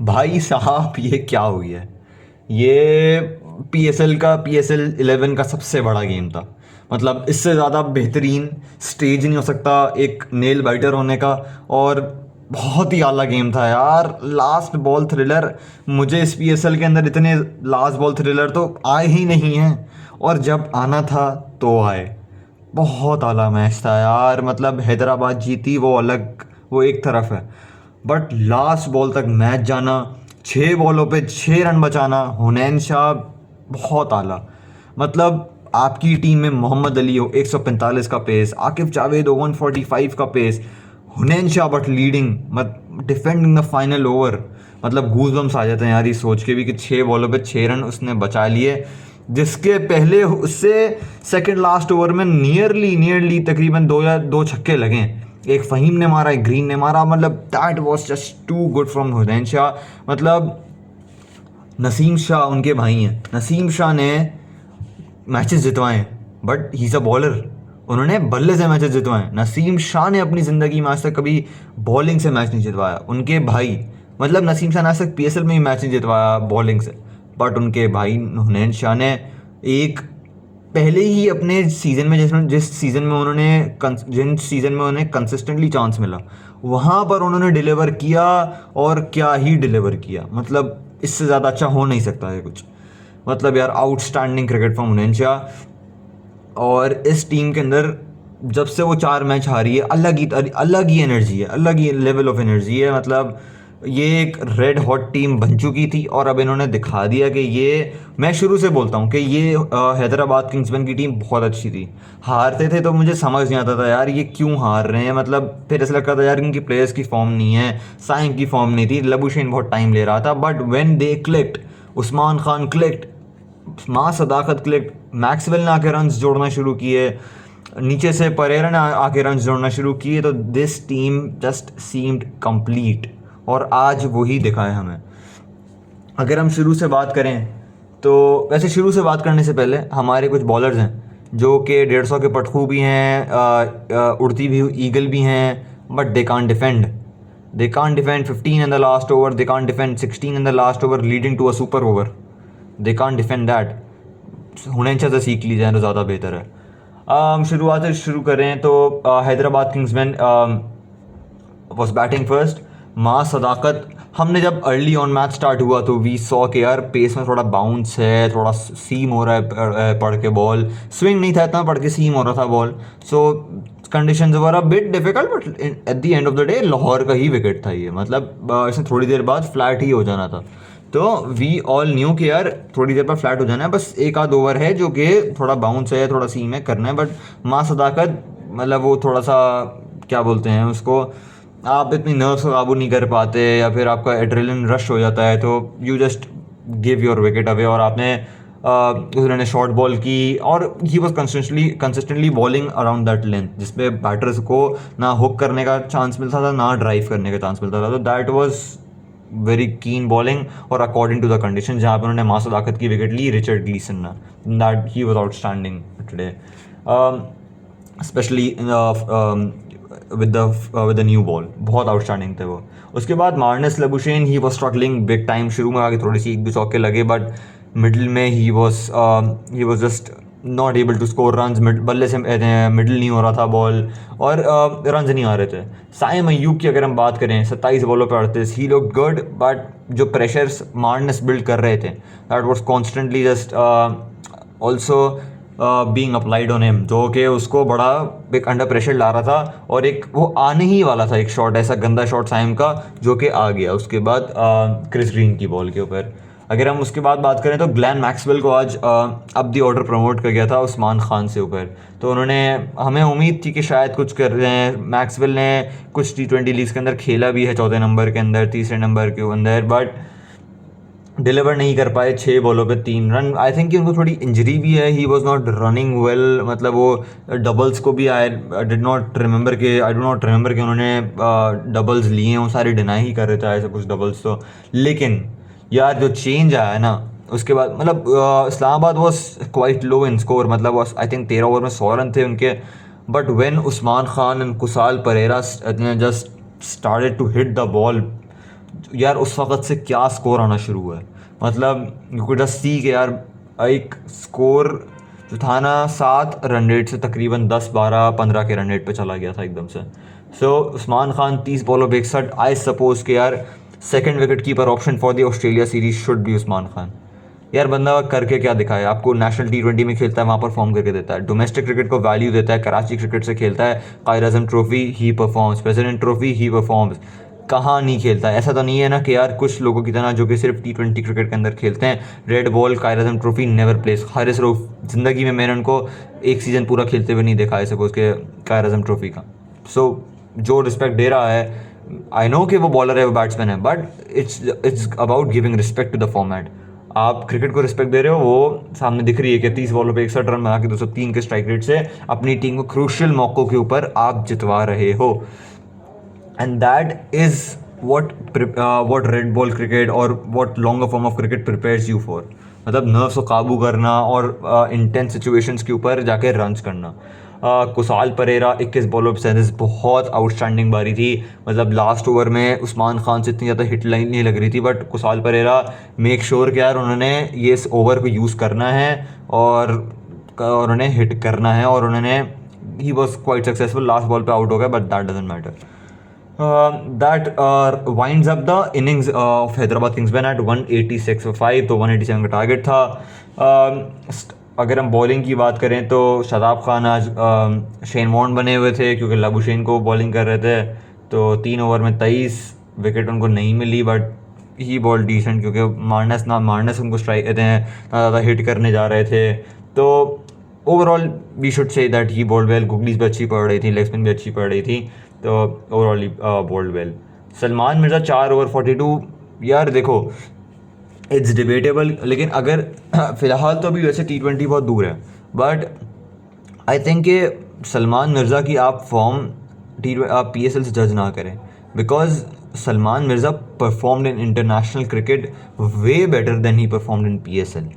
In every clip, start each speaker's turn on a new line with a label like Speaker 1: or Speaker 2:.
Speaker 1: भाई साहब ये क्या हुई है। ये पी एस एल 11 का सबसे बड़ा गेम था। मतलब इससे ज़्यादा बेहतरीन स्टेज नहीं हो सकता एक नेल बाइटर होने का। और बहुत ही आला गेम था यार। लास्ट बॉल थ्रिलर, मुझे इस पी एस एल के अंदर इतने लास्ट बॉल थ्रिलर तो आए ही नहीं हैं। और जब आना था तो आए। बहुत आला मैच था यार। मतलब हैदराबाद जीती वो अलग, वो एक तरफ है। बट लास्ट बॉल तक मैच जाना, 6 बॉलों पे 6 रन बचाना, हुनैन शाह बहुत आला। मतलब आपकी टीम में मोहम्मद अली हो 145 का पेस, आकिब जावेद हो 145 का पेस, हुनैन शाह बट लीडिंग, मत डिफेंडिंग द फाइनल ओवर। मतलब गूज बम्स आ जाते हैं यार ये सोच के भी कि 6 बॉलों पे 6 रन उसने बचा लिए। जिसके पहले उससे सेकंड लास्ट ओवर में नियरली नियरली तकरीबन दो या दो छक्के लगे। एक फ़हीम ने मारा, एक ग्रीन ने मारा। मतलब that was just too good from Hussain Shah. मतलब नसीम शाह उनके भाई हैं, नसीम शाह ने मैचेस जितवाए, but he is a bowler. उन्होंने बल्ले से मैचेस जितवाए। नसीम शाह ने अपनी ज़िंदगी में आज तक कभी बॉलिंग से मैच नहीं जितवाया। उनके भाई, मतलब नसीम शाह ने आज तक पी एस एल में ही मैच नहीं जितवाया बॉलिंग से, बट उनके भाई हुनैन शाह ने एक पहले ही अपने सीज़न में जिस सीज़न में जिन सीज़न में उन्हें कंसिस्टेंटली चांस मिला वहाँ पर उन्होंने डिलीवर किया। और क्या ही डिलीवर किया। मतलब इससे ज़्यादा अच्छा हो नहीं सकता है कुछ। मतलब यार आउटस्टैंडिंग क्रिकेट फ्रॉम हुनैन शाह। और इस टीम के अंदर जब से वो 4 मैच हारी है, अलग ही एनर्जी है, अलग ही लेवल ऑफ एनर्जी है। मतलब ये एक रेड हॉट टीम बन चुकी थी और अब इन्होंने दिखा दिया कि ये, मैं शुरू से बोलता हूँ कि ये हैदराबाद किंग्समैन की टीम बहुत अच्छी थी। हारते थे तो मुझे समझ नहीं आता था यार ये क्यों हार रहे हैं। मतलब फिर ऐसा लगता था यार इनकी प्लेयर्स की फॉर्म नहीं है, साइम की फॉर्म नहीं थी, लबुशेन बहुत टाइम ले रहा था। But when they clicked, Usman Khan clicked, माँ सदाकत क्लिक, मैक्सवेल ने आके रन्स जोड़ना शुरू किए, नीचे से परेरा ने आके रन्स जोड़ना शुरू किए, तो this team just seemed complete. और आज वही दिखा है हमें। अगर हम शुरू से बात करें तो वैसे शुरू से बात करने से पहले हमारे कुछ बॉलर्स हैं जो कि 150 के पटखू भी हैं, उड़ती भी ईगल भी हैं, but they can't defend 15 in the last over, they can't defend 16 in the last over leading to a super over. They can't defend that. Hunain से सीख ली जाए तो ज़्यादा बेहतर है। शुरुआत से शुरू करें तो Hyderabad Kingsman was batting first. माँ सदाकत, हमने जब अर्ली ऑन मैच स्टार्ट हुआ तो वी सॉ के यार पेस में थोड़ा बाउंस है, थोड़ा सीम हो रहा है पड़ के बॉल, स्विंग नहीं था इतना, पड़ के सीम हो रहा था ball. So conditions were a bit difficult, but at the end of the day Lahore का ही विकेट था ये। मतलब इसने थोड़ी देर बाद फ्लैट ही हो जाना था। तो वी ऑल न्यू कि यार थोड़ी देर पर फ्लैट हो जाना है, बस एक आध ओवर है जो कि थोड़ा बाउंस है, थोड़ा सीम है, करना है। बट माँ सदाकत, मतलब वो थोड़ा सा क्या बोलते हैं उसको, आप इतनी नर्व्स को काबू नहीं कर पाते या फिर आपका एड्रेलिन रश हो जाता है तो you just give your wicket away. और आपने उन्होंने शॉर्ट बॉल की और he was consistently bowling around that length जिसपे बैटर्स को ना हुक करने का चांस मिलता था ना ड्राइव करने का चांस मिलता था। तो that was very keen bowling और अकॉर्डिंग टू द कंडीशन। जहाँ पर उन्होंने माँ सदाकत की विकेट ली रिचर्ड ग्लीसन ने, that he was outstanding today, specially with the new ball. बहुत आउटस्टैंडिंग थे वो। उसके बाद Marnus Labuschagne, he was struggling big time. शुरू में आगे थोड़ी सी एक दो चौके लगे, बट मिडिल में ही was just not able to score runs. बल्ले से मिडिल नहीं हो रहा था बॉल और रन्स नहीं आ रहे थे। साइम अय्यूब की अगर हम बात करें 27 बॉलों पर 38, ही लुक गुड, बट जो प्रेशर्स मार्नस बिल्ड कर रहे थे that was constantly just also being applied on him, जो कि उसको बड़ा एक अंडर प्रेशर ला रहा था। और एक वो आने ही वाला था एक शॉट, ऐसा गंदा शॉट साइम का जो कि आ गया उसके बाद क्रिस ग्रीन की बॉल के ऊपर। अगर हम उसके बाद बात करें तो ग्लेन मैक्सवेल को आज अब दी ऑर्डर प्रमोट कर गया था उस्मान खान से ऊपर। तो उन्होंने, हमें उम्मीद थी कि शायद कुछ कर रहे हैं। मैक्सवेल ने कुछ T20 लीग्स के अंदर खेला भी है, 14 नंबर के अंदर, तीसरे नंबर के अंदर, बट डिलीवर नहीं कर पाए। 6 बॉलों पे 3 रन। आई थिंक कि उनको थोड़ी इंजरी भी है, he was not running well. मतलब वो डबल्स को भी आई डू नॉट रिमेंबर कि उन्होंने डबल्स लिए हैं, वो सारे डिनाई ही कर रहे थे ऐसे कुछ डबल्स तो। लेकिन यार जो चेंज आया है ना उसके बाद, मतलब Islamabad was quite low in score, मतलब आई थिंक 13 ओवर में 100 रन थे उनके। But when Usman Khan and Kusal Perera just started to hit the ball, यार उस वक़्त से क्या स्कोर आना शुरू हुआ है, मतलब यू कुड जस्ट सी कि यार एक स्कोर जो था ना 7 रन रेट से तकरीबन 10 12 15 के रन रेट पे चला गया था एकदम से। सो उस्मान खान 30 बॉलों पे 61, आई सपोज कि यार second wicket keeper option for the Australia series should be Usman Khan. यार बंदा करके क्या दिखाए आपको, नेशनल T20 में खेलता है, वहाँ परफॉर्म करके देता है, डोमेस्टिक क्रिकेट को वैल्यू देता है, कराची क्रिकेट से खेलता है, Quaid Azam trophy he performs, president trophy he performs, कहाँ नहीं खेलता है। ऐसा तो नहीं है ना कि यार कुछ लोगों की तरह जो कि सिर्फ T20 क्रिकेट के अंदर खेलते हैं, red ball Quaid Azam trophy never plays. Haris Rauf ज़िंदगी में मैंने उनको एक सीज़न पूरा खेलते हुए नहीं देखा है सपोज के कायर आज़म ट्रॉफी का। सो जो रिस्पेक्ट दे रहा है, आई नो कि वो बॉलर है, वो बैट्समैन है, but it's about giving respect to the format. आप क्रिकेट को रिस्पेक्ट दे रहे हो, वो सामने दिख रही है कि 30 बॉलों पे 61 रन बना के 203 के स्ट्राइक रेट से अपनी टीम को क्रूशियल मौक़ों के ऊपर आप जितवा रहे हो। And that is what red ball cricket और what longer form of cricket prepares you for. मतलब नर्व्स को काबू करना और इंटेंस सिचुएशंस के ऊपर जाके रन्स करना। कुसाल परेरा 21 बॉलों पे 37, बहुत आउटस्टैंडिंग बारी थी। मतलब लास्ट ओवर में उस्मान खान से इतनी ज़्यादा हिट लाइन नहीं लग रही थी, but Kusal Perera make sure कि यार उन्होंने ये इस ओवर को यूज़ करना है और उन्होंने हिट करना है, और उन्होंने he was quite successful. Last ball पे आउट हो गया, but that doesn't matter. that winds up the innings of Hyderabad Kingsman at 186 for 5, तो 187 का टारगेट था। अगर हम बॉलिंग की बात करें तो शादाब खान आज शेन वॉर्न बने हुए थे क्योंकि लाबुशेन को बॉलिंग कर रहे थे, तो 3 ओवर में 23 विकेट उनको नहीं मिली, बट ही बॉल डिसेंट क्योंकि मार्नस उनको स्ट्राइक कहते हैं ना, ज़्यादा हिट करने जा रहे थे। तो overall we should say that he bowled well. Googlies भी अच्छी पड़ रही थी, लेग स्पिन भी अच्छी पड़ रही थी, तो overall bowled well. Salman Mirza 4 over 42। यार देखो इट्स डिबेटेबल, लेकिन अगर फ़िलहाल तो अभी वैसे T20 बहुत दूर है, बट आई थिंक कि सलमान मिर्ज़ा की आप फॉर्म आप PSL से जज ना करें, because Salman Mirza performed in international cricket way better than he performed in PSL।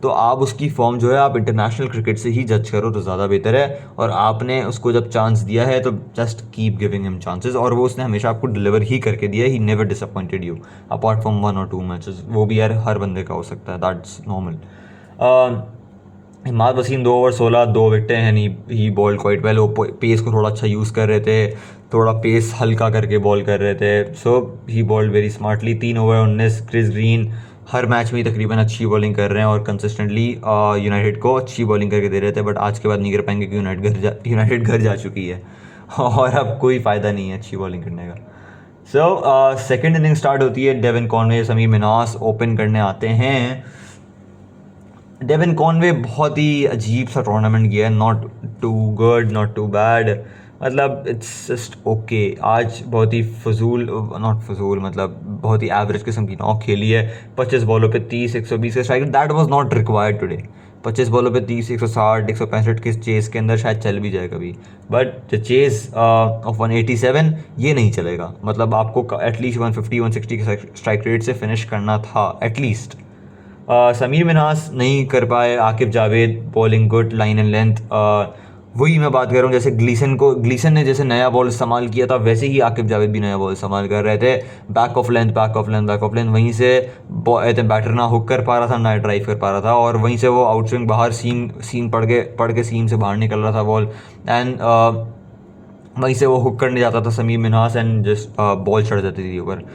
Speaker 1: तो आप उसकी फॉर्म जो है आप इंटरनेशनल क्रिकेट से ही जज करो तो ज़्यादा बेहतर है, और आपने उसको जब चांस दिया है तो just keep giving him chances, और वो उसने हमेशा आपको डिलीवर ही करके दिया है। He never disappointed you apart from 1 or 2 matches, वो भी यार हर बंदे का हो सकता है, that's normal. Imad Wasim 2 over 16, 2 विकटें हैं, ही बॉल्ड क्वाइट वेल। वो पेस को थोड़ा अच्छा यूज़ कर रहे थे, थोड़ा पेस हल्का करके बॉल कर रहे थे, so he bowled very smartly. 3 over 19। Chris Green हर मैच में तकरीबन अच्छी बॉलिंग कर रहे हैं और कंसिस्टेंटली यूनाइटेड को अच्छी बॉलिंग करके दे रहे थे, बट आज के बाद नहीं कर पाएंगे क्योंकि यूनाइटेड घर जा चुकी है और अब कोई फ़ायदा नहीं है अच्छी बॉलिंग करने का। सो सेकेंड इनिंग स्टार्ट होती है, Devon Conway Sameer Minhas open करने आते हैं। डेविन कॉनवे बहुत ही अजीब सा टूर्नामेंट किया है, not too good not too bad, मतलब इट्स जस्ट ओके। आज बहुत ही फजूल मतलब बहुत ही एवरेज किस्म की नॉक खेली है। 25 बॉलों पे 30 120 का strike, that was not required today. 25 बॉलों पे 30 160 165 के चेस के अंदर शायद चल भी जाए कभी, बट द चेस ऑफ 187 ये नहीं चलेगा। मतलब आपको एटलीस्ट 150 160 के स्ट्राइक रेट से फिनिश करना था एटलीस्ट। समीर मिन्हास नहीं कर पाए। Aqib Javed bowling good, line and length, वही मैं बात कर रहा हूँ। जैसे ग्लीसन ने जैसे नया बॉल इस्तेमाल किया था, वैसे ही आकिब जावेद भी नया बॉल इस्तेमाल कर रहे थे। बैक ऑफ लेंथ वहीं से बैटर ना हुक कर पा रहा था ना ड्राइव कर पा रहा था, और वहीं से वो आउट स्विंग बाहर सीम पड़ के सीम से बाहर निकल रहा था बॉल, एंड वहीं से वो हुक करने जाता था Sameer Minhas, and just ball चढ़ जाती थी ऊपर।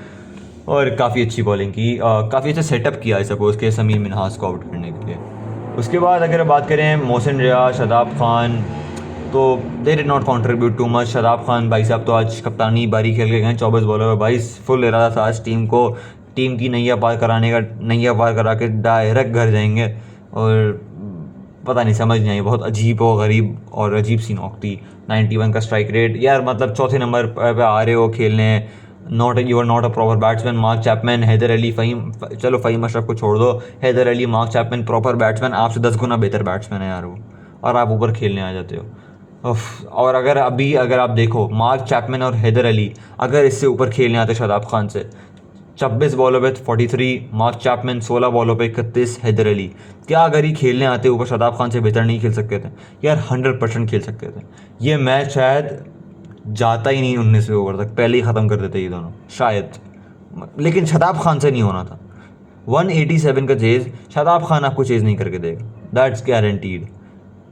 Speaker 1: और काफ़ी अच्छी बॉलिंग की, काफ़ी अच्छा सेटअप किया है सपोज़ के समीर मिन्हास को आउट करने के लिए। उसके बाद अगर बात करें मोहसिन रियाज, शादाब खान, तो they did not contribute too much. Shadab Khan भाई साहब तो आज कप्तानी बारी खेल के गए, 24 बॉलों में 22। फुल इरादा था आज टीम की नैया पार करा के डायरेक्ट घर जाएंगे, और पता नहीं समझ नहीं आई, बहुत अजीब और गरीब और अजीब सी नॉक थी। 91 का स्ट्राइक रेट, यार मतलब चौथे नंबर पे आ रहे हो खेलने, you are not a proper batsman. Mark Chapman, Haider Ali, Faheem Ashraf को छोड़ दो, Haider Ali, Mark Chapman proper batsman, आपसे 10 गुना बेहतर बैट्समैन है यार वो, और आप ऊपर खेलने आ जाते हो। और अगर आप देखो मार्क चैपमैन और हैदर अली अगर इससे ऊपर खेलने आते शादाब खान से, 26 बॉलों पे 43 मार्क चैपमैन, 16 बॉलों पे 31 हैदर अली, क्या अगर ये खेलने आते ऊपर शादाब खान से बेहतर नहीं खेल सकते थे? यार 100% खेल सकते थे। ये मैच शायद जाता ही नहीं 19वें ओवर तक, पहले ही ख़त्म कर देते ये दोनों शायद, लेकिन शताब खान से नहीं होना था। 187 का चेज़ शादाब खान आपको चेज़ नहीं करके देगा, दैट्स गारंटीड।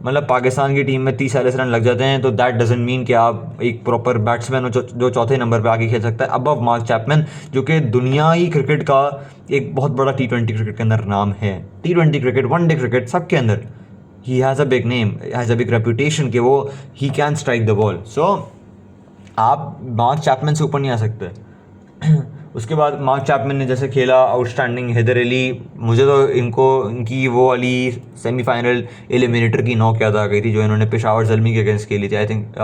Speaker 1: मतलब पाकिस्तान की टीम में 30-40 रन लग जाते हैं तो दैट डजंट मीन कि आप एक प्रॉपर बैट्समैन हो जो चौथे नंबर पे आके खेल सकता है अबव मार्क चैपमैन, जो कि दुनियाई क्रिकेट का एक बहुत बड़ा T20 क्रिकेट के अंदर नाम है। T20 क्रिकेट, वनडे क्रिकेट, सब के अंदर ही has a big name, has a big reputation कि वो he can strike the ball. So आप मार्क चैपमैन से ऊपर नहीं आ सकते। उसके बाद मार्क चैपमैन ने जैसे खेला आउटस्टैंडिंग। हैदर अली, मुझे तो इनकी वो वाली सेमीफाइनल एलिमिनेटर की नॉक याद आ गई थी जो इन्होंने पेशावर ज़ल्मी के अगेंस्ट खेली थी, आई थिंक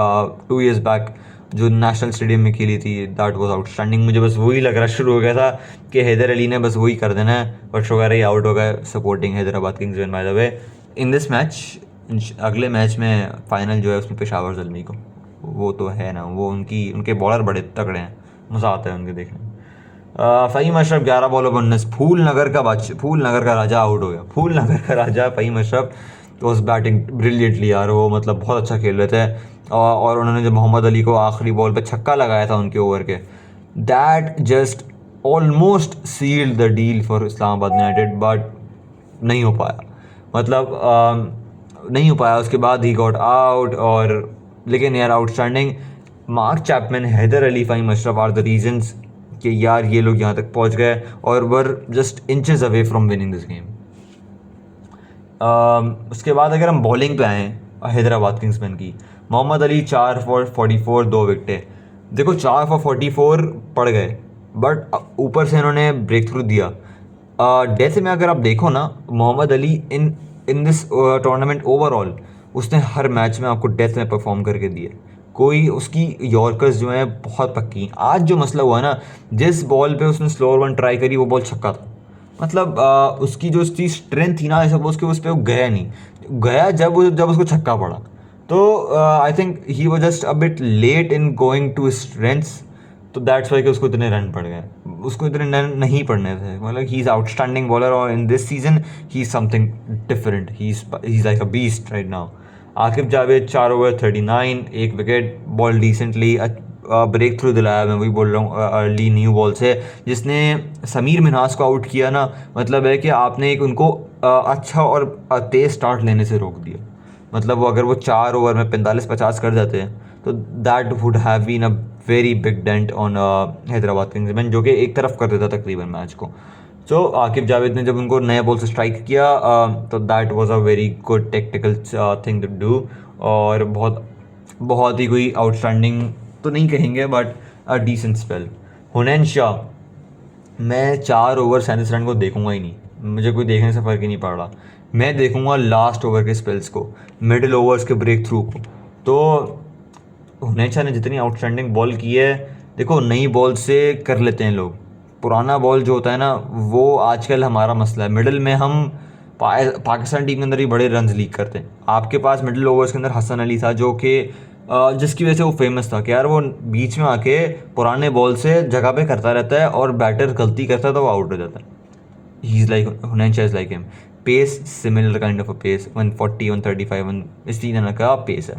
Speaker 1: 2 years बैक, जो नेशनल स्टेडियम में खेली थी। That was outstanding. मुझे बस वही लग रहा शुरू हो गया था कि हैदर अली ने बस वही कर देना है, बट वगैरह ही आउट हो गए supporting Hyderabad Kings win by the way in this match. अगले मैच में फ़ाइनल जो है उसमें पेशावर ज़ल्मी को, वो तो है ना, वो उनके बॉलर बड़े तगड़े हैं, मज़ा आता है उनके देखने में। फ़हीम अशरफ 11 बॉलों पर 19। फूल नगर का राजा आउट हो गया। फूल नगर का राजा Faheem Ashraf was batting brilliantly यार, वो मतलब बहुत अच्छा खेल रहे थे। और उन्होंने जब मोहम्मद अली को आखिरी बॉल पे छक्का लगाया था उनके ओवर के, that just almost sealed the deal for Islamabad United, but नहीं हो पाया। मतलब नहीं हो पाया। उसके बाद ही गॉट आउट। और लेकिन यार outstanding Mark Chapman, Haider Ali, Faheem Ashraf are the reasons कि यार ये लोग यहाँ तक पहुँच गए और were just inches away from winning this game. उसके बाद अगर हम बॉलिंग पे आएँ हैदराबाद किंग्समैन की, मोहम्मद अली 4 for 44, 2 विकटें। देखो 4 for 44 पड़ गए, बट ऊपर से इन्होंने ब्रेक थ्रू दिया। डेथ में अगर आप देखो ना, Mohammad Ali in this tournament overall उसने हर मैच में आपको डेथ में परफॉर्म करके दिए। कोई उसकी यॉर्कर्स जो हैं बहुत पक्की। आज जो मसला हुआ ना, जिस बॉल पे उसने स्लोअर वन ट्राई करी वो बॉल छक्का था। मतलब उसकी जो उसकी स्ट्रेंथ थी ना, सपोज कि उस पर वो गया नहीं, गया जब उसको छक्का पड़ा। तो I think he was just a bit late in going to strengths, तो दैट्स वाई कि उसको इतने रन पड़ गए। उसको इतने रन नहीं पड़ने थे। मतलब ही इज़ आउटस्टैंडिंग बॉलर और in this season he is something different. He is like a beast right now. Aqib Javed 4 over 39, 1 wicket, ball decently, break through दिलाया। मैं वही बोल रहा हूँ अर्ली न्यू बॉल से, जिसने समीर मिन्हास को आउट किया ना, मतलब है कि आपने एक उनको अच्छा और तेज़ स्टार्ट लेने से रोक दिया। मतलब वो अगर वो 4 ओवर में 45-50 कर जाते हैं तो that would have been a very big dent on Hyderabad Kingsmen, जो कि एक तरफ कर देता तकरीबन मैच को। सो आकिब जावेद ने जब उनको नए बॉल से स्ट्राइक किया तो that was a very good tactical thing to do. और बहुत ही कोई आउटस्टैंडिंग तो नहीं कहेंगे, but a decent spell. Hunain Shah, मैं 4 ओवर 37 रन को देखूंगा ही नहीं, मुझे कोई देखने से फ़र्क ही नहीं पड़ रहा। मैं देखूंगा लास्ट ओवर के स्पेल्स को, मिडिल ओवर्स के ब्रेक थ्रू को। तो हुनैन शाह ने जितनी आउटस्टैंडिंग बॉल की है, देखो नई बॉल से कर लेते हैं लोग, पुराना बॉल जो होता है ना वो आजकल हमारा मसला है। मिडिल में हम पाकिस्तान टीम के अंदर ही बड़े रन्स लीक करते हैं। आपके पास मिडिल ओवर्स के अंदर हसन अली था, जो कि जिसकी वजह से वो फेमस था कि यार वो बीच में आके पुराने बॉल से जगह पे करता रहता है और बैटर गलती करता है तो वो आउट हो जाता है। He is like Hunain Shah is like him. Pace similar kind of a pace, 140 135 इस तरह का पेस है।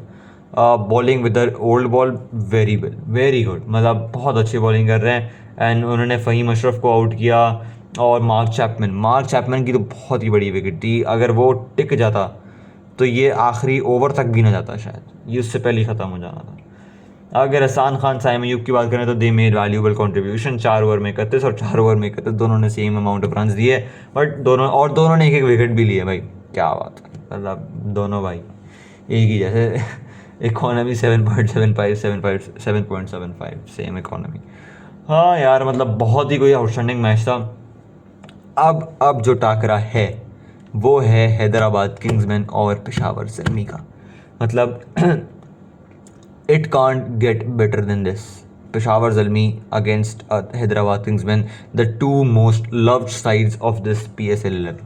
Speaker 1: Bowling with the old ball very good, मतलब बहुत अच्छी बॉलिंग कर रहे हैं। एंड उन्होंने फ़हीम अशरफ को आउट किया। और मार्क चैपमैन की तो बहुत ही बड़ी विकेट थी, अगर वो टिक जाता तो ये आखिरी ओवर तक भी ना जाता, शायद ये उससे पहले ही ख़त्म हो जाना था। अगर हसान खान, साइम अयूब की बात करें तो they made valuable contribution. 4 over में 31 और 4 ओवर में 31, दोनों ने सेम अमाउंट ऑफ रन दिए, बट दोनों ने एक विकेट भी लिए। भाई क्या बात है, मतलब दोनों भाई एक ही जैसे। Economy 7.75, 7.75 same economy. हाँ यार, मतलब बहुत ही कोई आउटस्टैंडिंग मैच था। अब जो टाकरा है वो है हैदराबाद किंग्समैन और पेशावर ज़ल्मी का। मतलब it can't get better than this. Peshawar Zalmi against Hyderabad Kingsman, the 2 most loved sides of this PSL 11।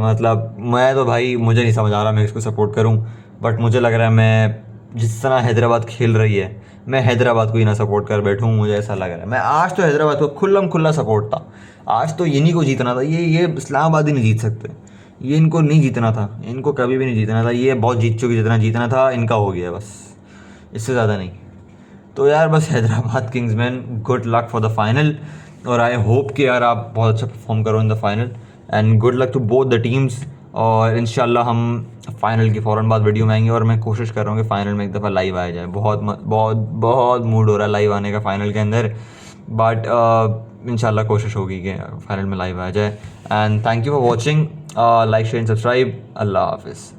Speaker 1: मतलब मैं तो भाई, मुझे नहीं समझ आ रहा मैं इसको सपोर्ट करूं, बट मुझे लग रहा है मैं जिस तरह हैदराबाद खेल रही है, मैं हैदराबाद को ही ना सपोर्ट कर बैठूं। मुझे ऐसा लग रहा है, मैं आज तो हैदराबाद को खुल्लम खुल्ला सपोर्ट था। आज तो इन्हीं को जीतना था। ये इस्लामाबाद ही नहीं जीत सकते, ये इनको नहीं जीतना था, इनको कभी भी नहीं जीतना था। ये बहुत जीत चुकी, जितना जीतना था इनका हो गया बस, इससे ज़्यादा नहीं। तो यार बस Hyderabad Kings man, good luck for the final, और आई होप कि यार आप बहुत अच्छा परफॉर्म करो in the final, and good luck to both the teams. और इंशाल्लाह हम फाइनल के फ़ौरन बाद वीडियो में आएंगे, और मैं कोशिश कर रहा हूँ कि फ़ाइनल में एक दफ़ा लाइव आया जाए। बहुत बहुत मूड हो रहा है लाइव आने का फ़ाइनल के अंदर, बट इंशाल्लाह कोशिश होगी कि फ़ाइनल में लाइव आ जाए। And thank you for watching, like share and subscribe. अल्लाह हाफिज़।